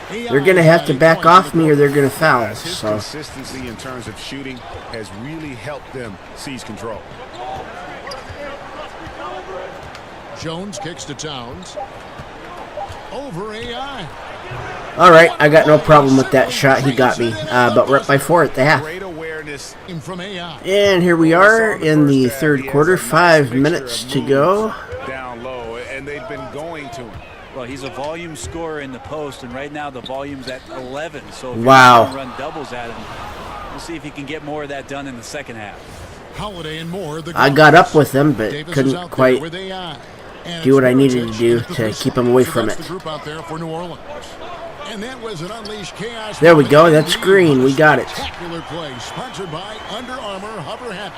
Speaker 1: They're going to have to back off me or they're going to foul.
Speaker 6: His
Speaker 1: So
Speaker 6: consistency in terms of shooting has really helped them seize control.
Speaker 3: Jones kicks to Towns. Over AI.
Speaker 1: all right, I got no problem with that shot. He got me. But we're up by 4 at the half.
Speaker 6: Great awareness.
Speaker 3: From AI.
Speaker 1: And here we are in the third quarter. 5 minutes to go.
Speaker 6: Down low, and they've been going to him.
Speaker 9: Well, he's a volume scorer in the post, and right now the volume's at 11. So if
Speaker 1: Wow.
Speaker 9: you can run doubles at him, we'll see if he can get more of that done in the second half.
Speaker 3: Holiday and more.
Speaker 1: I got up with him, but couldn't quite do what I needed to do to keep him away from it. There we go. That's green. We got it.
Speaker 3: Spectacular play sponsored by Under Armour Hover Happy.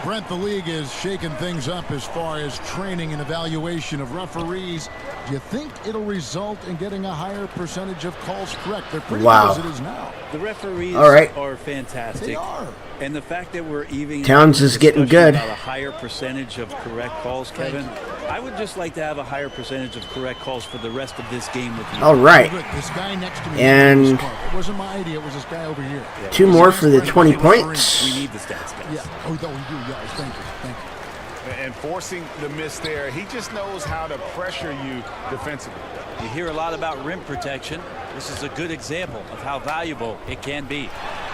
Speaker 3: Brent, the league is shaking things up as far as training and evaluation of referees. Do you think it'll result in getting a higher percentage of calls correct? They're pretty
Speaker 1: Wow.
Speaker 3: good as it is now.
Speaker 9: The referees
Speaker 1: All right.
Speaker 9: are fantastic.
Speaker 3: They are.
Speaker 9: And the fact that we're even
Speaker 1: Towns is getting good.
Speaker 9: about a higher percentage of correct calls, Kevin. I would just like to have a higher percentage of correct calls for the rest of this game with you.
Speaker 1: All right.
Speaker 3: This guy next to me.
Speaker 1: And
Speaker 3: it wasn't my idea. It was this guy over here.
Speaker 1: 2 more for the 20 points.
Speaker 9: We need the stats, guys.
Speaker 3: Yeah. Oh, we do. Yeah. Thank you. Thank you.
Speaker 6: And forcing the miss there, he just knows how to pressure you defensively.
Speaker 9: You hear a lot about rim protection. This is a good example of how valuable it can be.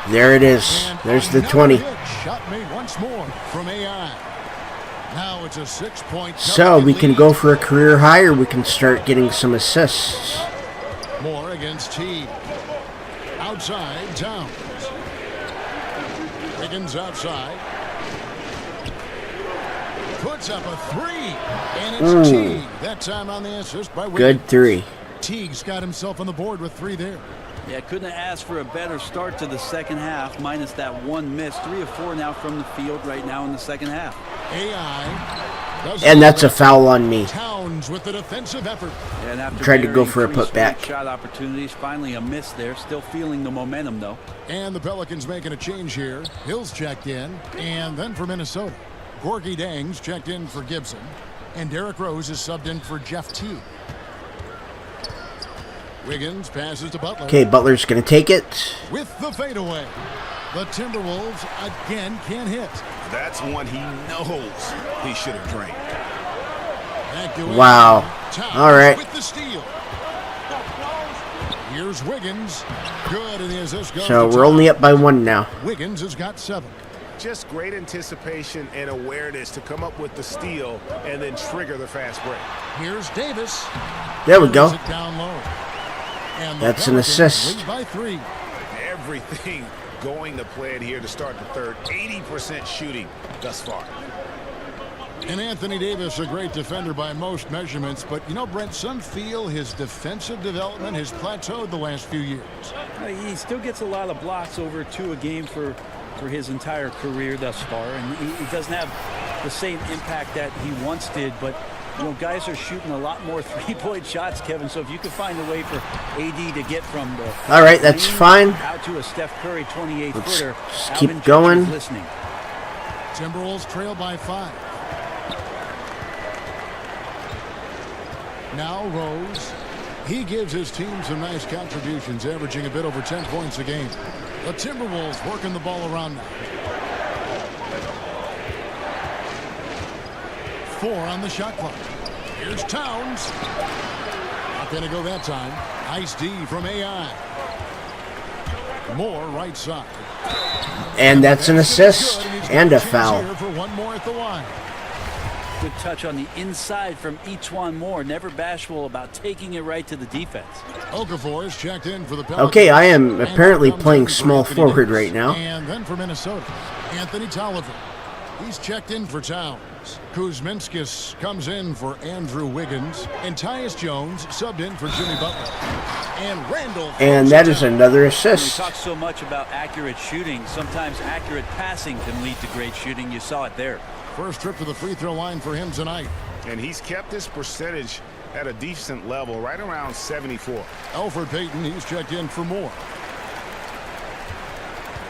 Speaker 1: There it is. There's the 20.
Speaker 3: Shot made once more from AI. Now it's a 6-point.
Speaker 1: So we can go for a career high or we can start getting some assists.
Speaker 3: More against T. Outside, Towns. Wiggins outside. Puts up a 3. And it's Teague. That time on the assist by Wiggins.
Speaker 1: Good 3.
Speaker 3: Teague's got himself on the board with 3 there.
Speaker 9: Yeah, couldn't have asked for a better start to the second half, minus that one miss. 3 of 4 now from the field right now in the second half.
Speaker 3: AI.
Speaker 1: And that's a foul on me.
Speaker 3: Towns with the defensive effort.
Speaker 9: And after
Speaker 1: Tried to go
Speaker 9: burying
Speaker 1: for a
Speaker 9: 3
Speaker 1: putback.
Speaker 9: straight shot opportunities, finally a miss there. Still feeling the momentum, though.
Speaker 3: And the Pelicans making a change here. Hill's checked in. And then for Minnesota, Gorgie Dangs checked in for Gibson. And Derrick Rose is subbed in for Jeff Teague. Wiggins passes to Butler.
Speaker 1: Okay, Butler's going to take it.
Speaker 3: With the fadeaway. The Timberwolves again can't hit.
Speaker 6: That's one he knows he should have drained.
Speaker 3: Back to
Speaker 1: Wow.
Speaker 3: Towns
Speaker 1: All right.
Speaker 3: with the steal. Here's Wiggins. Good, and the assist goes
Speaker 1: So
Speaker 3: to
Speaker 1: we're only
Speaker 3: Towns.
Speaker 1: up by 1 now.
Speaker 3: Wiggins has got 7.
Speaker 6: Just great anticipation and awareness to come up with the steal and then trigger the fast break.
Speaker 3: Here's Davis.
Speaker 1: There we go.
Speaker 3: Throws it down low. And the
Speaker 1: That's an
Speaker 3: Pelicans
Speaker 1: assist.
Speaker 3: lead by 3.
Speaker 6: Everything going to plan here to start the third. 80% shooting thus far.
Speaker 3: And Anthony Davis, a great defender by most measurements, but you know, Brent, some feel his defensive development has plateaued the last few years.
Speaker 9: He still gets a lot of blocks, over 2 a game for his entire career thus far, and he doesn't have the same impact that he once did, but you know, guys are shooting a lot more 3-point shots, Kevin, so if you could find a way for AD to get from the
Speaker 1: All right, that's fine.
Speaker 9: out to a Steph Curry 28-footer,
Speaker 1: Let's keep going.
Speaker 9: listening.
Speaker 3: Timberwolves trail by 5. Now Rose. He gives his team some nice contributions, averaging a bit over 10 points a game. The Timberwolves working the ball around now. 4 on the shot clock. Here's Towns. Not going to go that time. Nice D from AI. More right side.
Speaker 1: And that's an assist and a foul.
Speaker 3: For one more at the line.
Speaker 9: Good touch on the inside from E'Twaun Moore. Never bashful about taking it right to the defense.
Speaker 3: Okafor is checked in for the Pelicans.
Speaker 1: Okay, I am apparently playing small forward right now.
Speaker 3: And then for Minnesota, Anthony Tolliver. He's checked in for Towns. Kuzminskis comes in for Andrew Wiggins. And Tyus Jones subbed in for Jimmy Butler. And Randall.
Speaker 1: And that is another
Speaker 9: We
Speaker 1: assist.
Speaker 9: talk so much about accurate shooting. Sometimes accurate passing can lead to great shooting. You saw it there.
Speaker 3: First trip to the free throw line for him tonight.
Speaker 6: And he's kept his percentage at a decent level, right around 74.
Speaker 3: Elfrid Payton, he's checked in for more.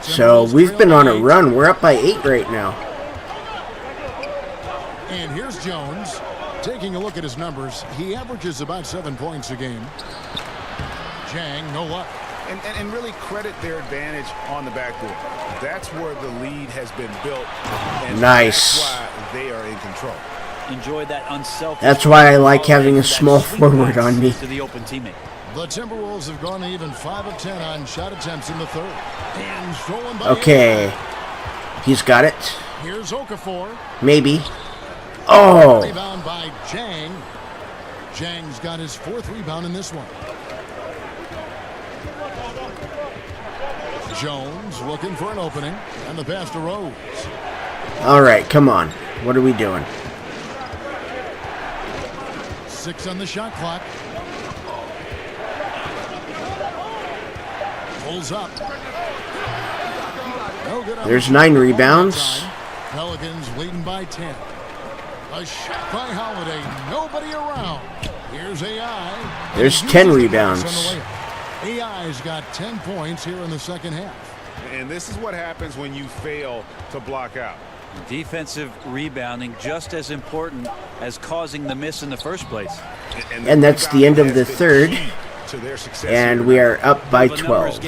Speaker 1: So we've been on a run. We're up by 8 right now.
Speaker 3: And here's Jones. Taking a look at his numbers, he averages about 7 points a game. Jang, no luck.
Speaker 4: And really credit their advantage on the backboard. That's where the lead has been built. And
Speaker 1: nice.
Speaker 4: That's why they are in control.
Speaker 9: Enjoy that unselfish.
Speaker 1: That's why I like having a small forward on me.
Speaker 9: To the open teammate.
Speaker 3: The Timberwolves have gone even 5 of 10 on shot attempts in the third. And stolen by
Speaker 1: okay. He's got it.
Speaker 3: Here's Okafor.
Speaker 1: Maybe. Oh.
Speaker 3: Rebound by Jang. Jang's got his 4th rebound in this one. Jones looking for an opening, and the pass to Rose.
Speaker 1: All right, come on. What are we doing?
Speaker 3: 6 on the shot clock. Pulls up. No good.
Speaker 1: There's 9 rebounds.
Speaker 3: Pelicans leading by 10. A shot by Holiday. Nobody around. Here's AI.
Speaker 1: There's 10 rebounds.
Speaker 3: AI's got 10 points here in the second half.
Speaker 6: And this is what happens when you fail to block out.
Speaker 9: Defensive rebounding just as important as causing the miss in the first place.
Speaker 1: And that's the end of the third. And we are up by 12.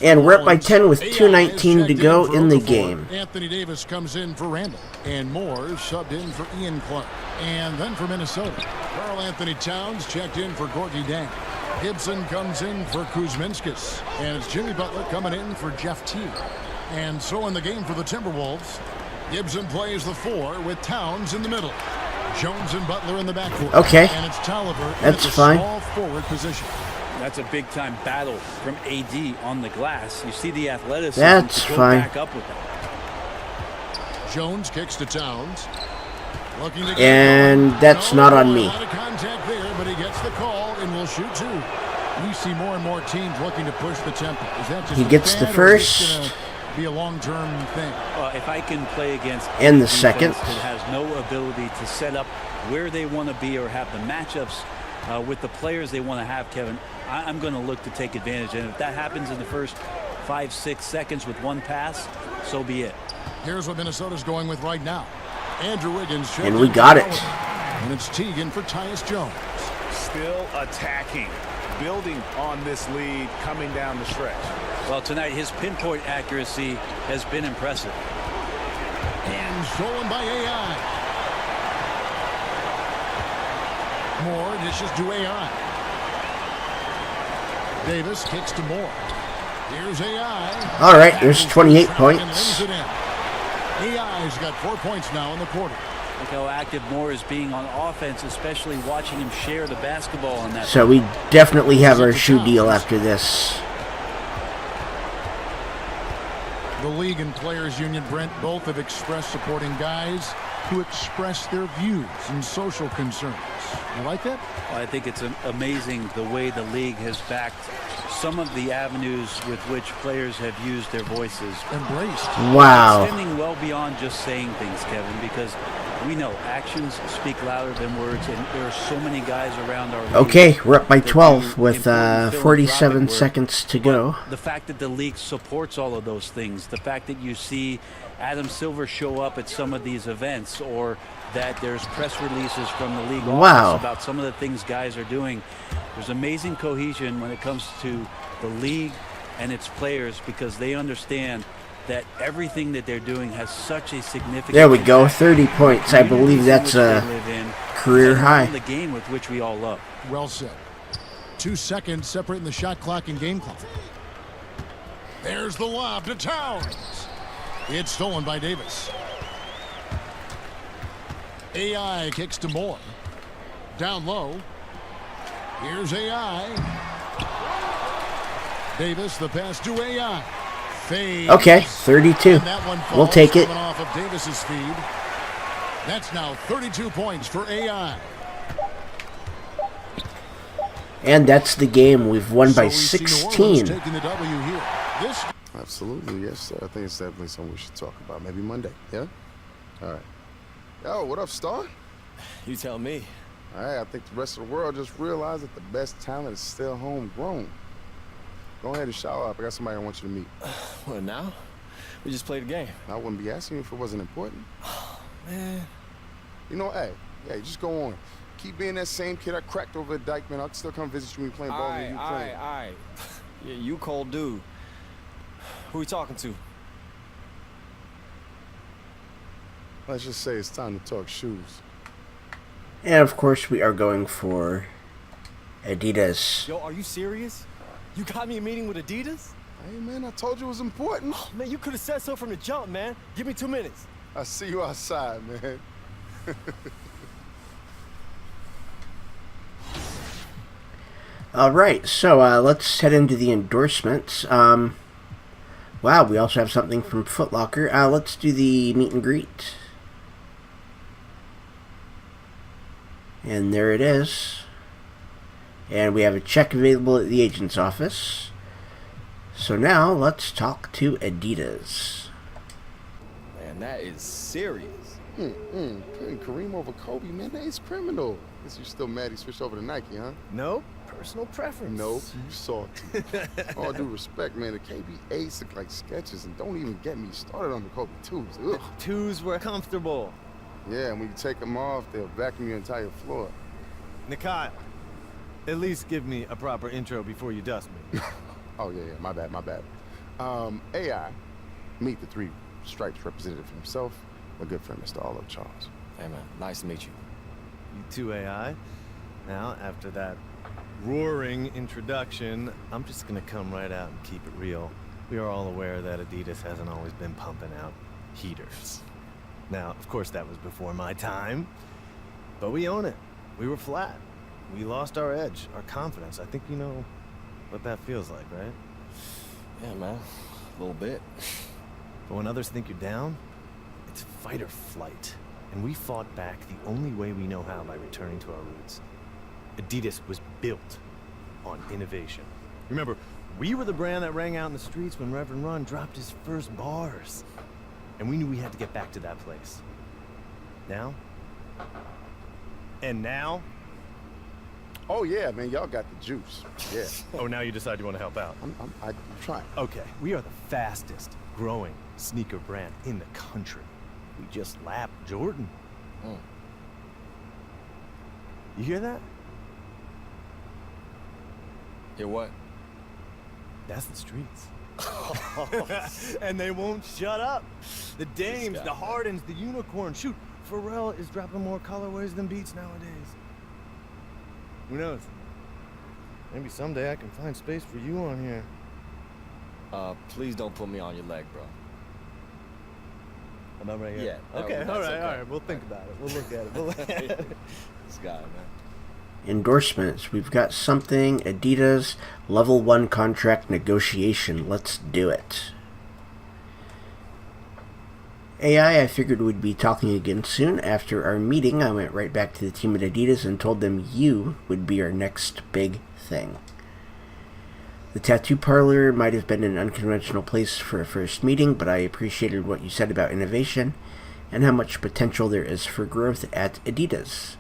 Speaker 1: And we're up by 10 with 2:19 to go in the game.
Speaker 3: Anthony Davis comes in for Randall. And Moore subbed in for Ian Clark. And then for Minnesota, Karl Anthony Towns checked in for Gorgie Dang. Gibson comes in for Kuzminskis. And it's Jimmy Butler coming in for Jeff Teague. And so in the game for the Timberwolves, Gibson plays the 4 with Towns in the middle. Jones and Butler in the backcourt.
Speaker 1: Okay.
Speaker 3: And it's Tolliver
Speaker 1: That's
Speaker 3: in the
Speaker 1: fine.
Speaker 3: small forward position.
Speaker 9: That's a big-time battle from AD on the glass. You see the athleticism.
Speaker 1: That's
Speaker 9: to go
Speaker 1: fine.
Speaker 9: back up with that.
Speaker 3: Jones kicks to Towns. Looking to
Speaker 1: And that's not on me.
Speaker 3: A lot of contact there, but he gets the call and will shoot 2. We see more and more teams looking to push the tempo. Is that just
Speaker 1: He gets the first.
Speaker 3: Be a long-term thing.
Speaker 9: If I can play against
Speaker 1: And the
Speaker 9: defense
Speaker 1: second.
Speaker 9: that has no ability to set up where they want to be or have the matchups with the players they want to have, Kevin, I'm going to look to take advantage. And if that happens in the first 5-6 seconds with one pass, so be it.
Speaker 3: Here's what Minnesota's going with right now. Andrew Wiggins.
Speaker 1: And we got it.
Speaker 3: And it's Teagan for Tyus Jones.
Speaker 4: Still attacking, building on this lead coming down the stretch.
Speaker 9: Well, tonight his pinpoint accuracy has been impressive.
Speaker 3: And stolen by AI. Moore dishes to AI. Davis kicks to Moore. Here's AI.
Speaker 1: All right, there's 28 points.
Speaker 3: AI's got 4 points now in the quarter.
Speaker 9: Look how active Moore is being on offense, especially watching him share the basketball on that.
Speaker 1: So we definitely have our shoe deal after this.
Speaker 3: The league and players union, Brent, both have expressed supporting guys who express their views and social concerns. You like that?
Speaker 9: Well, I think it's amazing the way the league has backed some of the avenues with which players have used their voices.
Speaker 3: Embraced.
Speaker 1: Wow.
Speaker 9: Extending well beyond just saying things, Kevin, because we know actions speak louder than words, and there are so many guys around our league.
Speaker 1: Okay, we're up by 12 with 47 seconds to go.
Speaker 9: The fact that the league supports all of those things, the fact that you see Adam Silver show up at some of these events, or that there's press releases from the league
Speaker 1: Wow.
Speaker 9: office about some of the things guys are doing. There's amazing cohesion when it comes to the league and its players, because they understand that everything that they're doing has such a significant
Speaker 1: There we go,
Speaker 9: impact.
Speaker 1: 30 points. I believe that's a career high.
Speaker 9: The game with which we all love.
Speaker 3: Well said. 2 seconds separating the shot clock and game clock. There's the lob to Towns. It's stolen by Davis. AI kicks to Moore. Down low. Here's AI. Davis, the pass to AI. Fades.
Speaker 1: Okay, 32.
Speaker 3: And that one
Speaker 1: We'll
Speaker 3: falls,
Speaker 1: take it.
Speaker 3: coming off of Davis's feed. That's now 32 points for AI.
Speaker 1: And that's the game. We've won by
Speaker 3: So we see New
Speaker 1: 16.
Speaker 3: Orleans taking the W here. This
Speaker 10: Absolutely, yes, sir. I think it's definitely something we should talk about. Maybe Monday, yeah? All right. Yo, what up, Star?
Speaker 7: You tell me.
Speaker 10: All right, I think the rest of the world just realized that the best talent is still homegrown. Go ahead and shower up. I got somebody I want you to meet.
Speaker 11: What, now? We just played a game.
Speaker 10: I wouldn't be asking you if it wasn't important.
Speaker 11: Man.
Speaker 10: You know, hey, just go on. Keep being that same kid I cracked over at Dyke, man. I'll still come visit you when you're playing ball.
Speaker 11: All right. Yeah, you cold dude. Who we talking to?
Speaker 10: Let's just say it's time to talk shoes.
Speaker 1: And of course, we are going for Adidas.
Speaker 11: Yo, are you serious? You got me a meeting with Adidas?
Speaker 10: Hey, man, I told you it was important.
Speaker 11: Oh, man, you could have said so from the jump, man. Give me 2 minutes.
Speaker 10: I'll see you outside, man.
Speaker 1: All right, so let's head into the endorsements. Wow, we also have something from Foot Locker. Let's do the meet and greet. And there it is. And we have a check available at the agent's office. So now let's talk to Adidas.
Speaker 11: Man, that is serious.
Speaker 10: Putting Kareem over Kobe, man, that is criminal. Guess you're still mad he switched over to Nike, huh?
Speaker 11: Nope. Personal preference.
Speaker 10: Nope, you salty. All due respect, man, the KBAs look like sketches, and don't even get me started on the Kobe 2s. Ugh.
Speaker 11: 2s were comfortable.
Speaker 10: Yeah, and when you take them off, they'll vacuum your entire floor.
Speaker 12: Nikai, at least give me a proper intro before you dust me.
Speaker 10: Oh, yeah, my bad. AI, meet the 3 Stripes representative himself, my good friend, Mr. Arlo Charles.
Speaker 11: Hey, man, nice to meet you.
Speaker 12: You too, AI. Now, after that roaring introduction, I'm just gonna come right out and keep it real. We are all aware that Adidas hasn't always been pumping out heaters. Now, of course, that was before my time, but we own it. We were flat. We lost our edge, our confidence. I think you know what that feels like, right?
Speaker 11: Yeah, man, a little bit.
Speaker 12: But when others think you're down, it's fight or flight. And we fought back the only way we know how, by returning to our roots. Adidas was built on innovation. Remember, we were the brand that rang out in the streets when Reverend Run dropped his first bars. And we knew we had to get back to that place. Now? And now?
Speaker 10: Oh, yeah, man, y'all got the juice. Yeah.
Speaker 12: Oh, now you decide you want to help out.
Speaker 10: I'm trying.
Speaker 12: Okay, we are the fastest growing sneaker brand in the country. We just lapped Jordan. You hear that?
Speaker 11: Hear what?
Speaker 12: That's the streets. And they won't shut up. The Dames, the Hardens, the Unicorn. Shoot, Pharrell is dropping more colorways than Beats nowadays. Who knows? Maybe someday I can find space for you on here.
Speaker 11: Please don't put me on your leg, bro.
Speaker 12: Am I right here?
Speaker 11: Yeah.
Speaker 12: Okay, all right. We'll think about it. We'll look at it.
Speaker 11: This guy, man.
Speaker 1: Endorsements. We've got something. Adidas Level 1 contract negotiation. Let's do it. AI, I figured we'd be talking again soon. After our meeting, I went right back to the team at Adidas and told them you would be our next big thing. The tattoo parlor might have been an unconventional place for a first meeting, but I appreciated what you said about innovation and how much potential there is for growth at Adidas.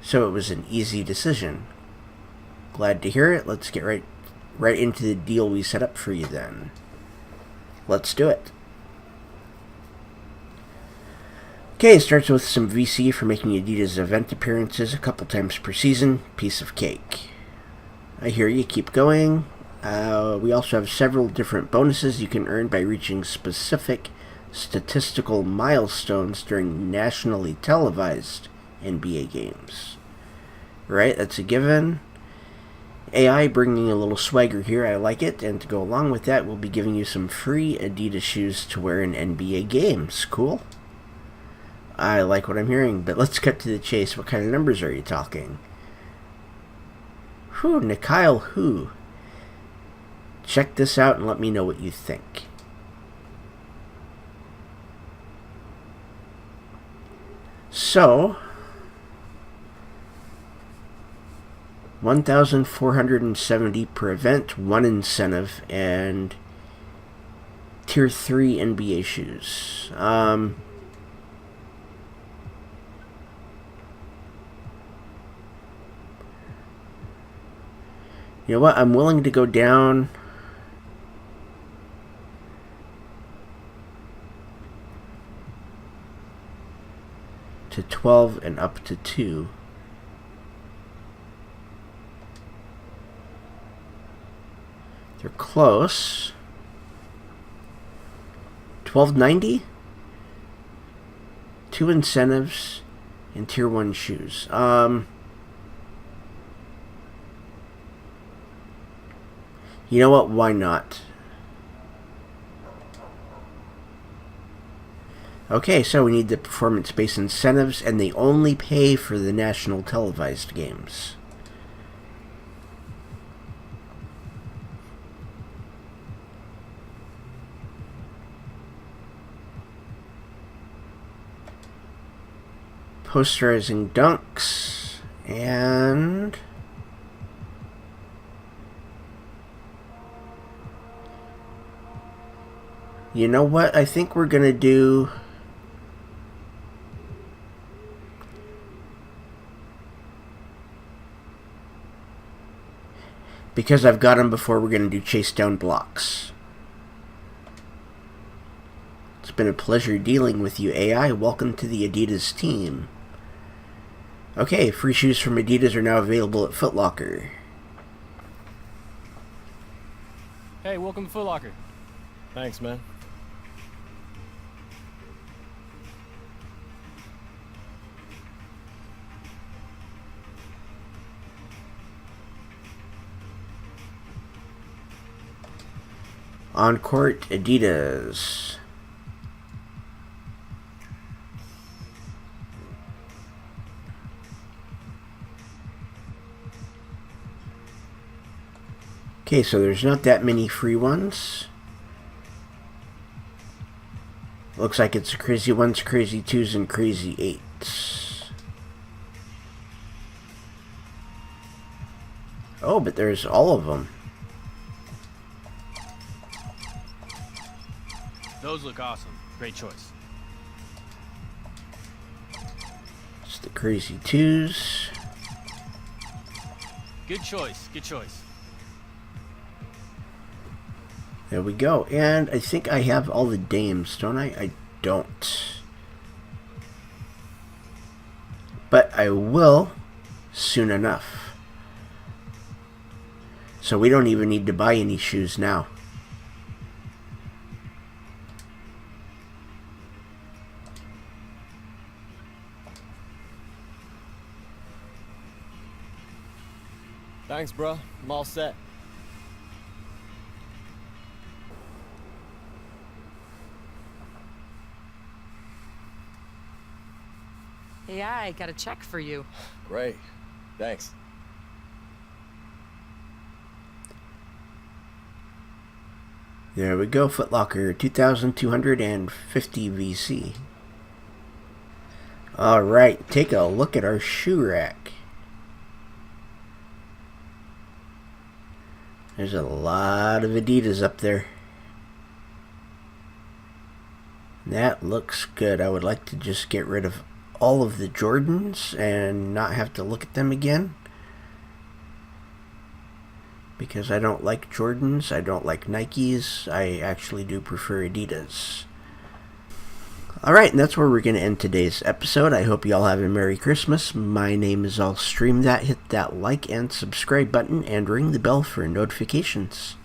Speaker 1: So it was an easy decision. Glad to hear it. Let's get right into the deal we set up for you then. Let's do it. Okay, it starts with some VC for making Adidas event appearances a couple times per season. Piece of cake. I hear you. Keep going. We also have several different bonuses you can earn by reaching specific statistical milestones during nationally televised NBA games. Right, that's a given. AI bringing a little swagger here, I like it. And to go along with that, we'll be giving you some free Adidas shoes to wear in NBA games. Cool? I like what I'm hearing, but let's cut to the chase. What kind of numbers are you talking? Whew, Nikhil, who? Check this out and let me know what you think. So, 1,470 per event, one incentive, and Tier 3 NBA shoes. You know what? I'm willing to go down to 12 and up to 2. They're close. 1290. 2 incentives and tier 1 shoes. You know what? Why not? Okay, so we need the performance-based incentives, and they only pay for the national televised games. Posterizing dunks, and you know what? I think we're gonna do because I've got them before, we're gonna do chase down blocks. It's been a pleasure dealing with you, AI. Welcome to the Adidas team. Okay, free shoes from Adidas are now available at Foot Locker.
Speaker 13: Hey, welcome to Foot Locker.
Speaker 11: Thanks, man.
Speaker 1: On court, Adidas. Okay, so there's not that many free ones. Looks like it's crazy 1s, crazy 2s, and crazy 8s. Oh, but there's all of them.
Speaker 13: Those look awesome. Great choice.
Speaker 1: It's the crazy 2s.
Speaker 13: Good choice. Good choice.
Speaker 1: There we go. And I think I have all the dames, don't I? I don't. But I will soon enough. So we don't even need to buy any shoes now.
Speaker 11: Thanks, bro. I'm all set.
Speaker 14: Yeah, I got a check for you.
Speaker 11: Great. Thanks.
Speaker 1: There we go, Foot Locker, 2,250 VC. Alright, take a look at our shoe rack. There's a lot of Adidas up there. That looks good. I would like to just get rid of all of the Jordans and not have to look at them again. Because I don't like Jordans, I don't like Nikes, I actually do prefer Adidas. Alright, and that's where we're going to end today's episode. I hope you all have a Merry Christmas. My name is I'll Stream That. Hit that like and subscribe button and ring the bell for notifications.